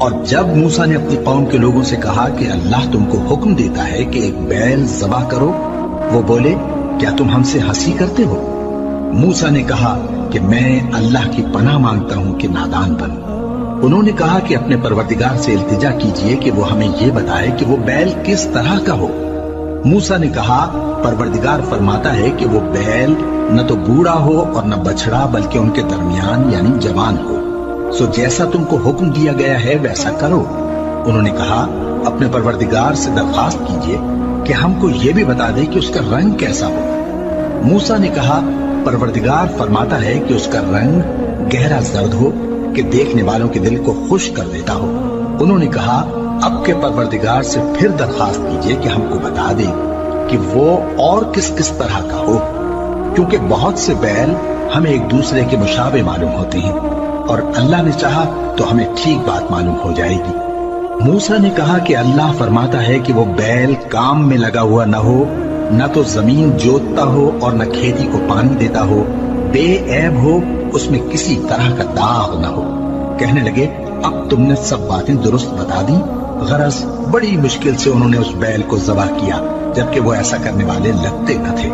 اور جب موسیٰ نے اپنی قوم کے لوگوں سے کہا کہ اللہ تم کو حکم دیتا ہے کہ ایک بیل ذبح کرو، وہ بولے کیا تم ہم سے ہنسی کرتے ہو؟ موسیٰ نے کہا کہ میں اللہ کی پناہ مانگتا ہوں کہ نادان بنوں۔ انہوں نے کہا کہ اپنے پروردگار سے التجا کیجئے کہ وہ ہمیں یہ بتائے کہ وہ بیل کس طرح کا ہو۔ موسیٰ نے کہا پروردگار فرماتا ہے کہ وہ بیل نہ تو بوڑھا ہو اور نہ بچڑا، بلکہ ان کے درمیان یعنی جوان ہو، سو جیسا تم کو حکم دیا گیا ہے ویسا کرو۔ انہوں نے کہا اپنے پروردگار سے درخواست کیجئے کہ ہم کو یہ بھی بتا دے کہ اس کا رنگ کیسا ہو۔ موسیٰ نے کہا پروردگار فرماتا ہے کہ اس کا رنگ گہرا زرد ہو کہ دیکھنے والوں کے دل کو خوش کر دیتا ہو۔ انہوں نے کہا اب کے پروردگار سے پھر درخواست کیجئے کہ ہم کو بتا دے کہ وہ اور کس کس طرح کا ہو، کیونکہ بہت سے بیل ہمیں ایک دوسرے کے مشابہ معلوم ہوتے ہیں، اور اللہ نے چاہا تو ہمیں ٹھیک بات معلوم ہو جائے گی۔ موسیٰ نے کہا کہ اللہ فرماتا ہے کہ وہ بیل کام میں لگا ہوا نہ ہو، نہ تو زمین جوتتا ہو اور نہ کھیتی کو پانی دیتا ہو، بے عیب ہو، اس میں کسی طرح کا داغ نہ ہو۔ کہنے لگے اب تم نے سب باتیں درست بتا دی۔ غرض بڑی مشکل سے انہوں نے اس بیل کو ذبح کیا، جبکہ وہ ایسا کرنے والے لگتے نہ تھے۔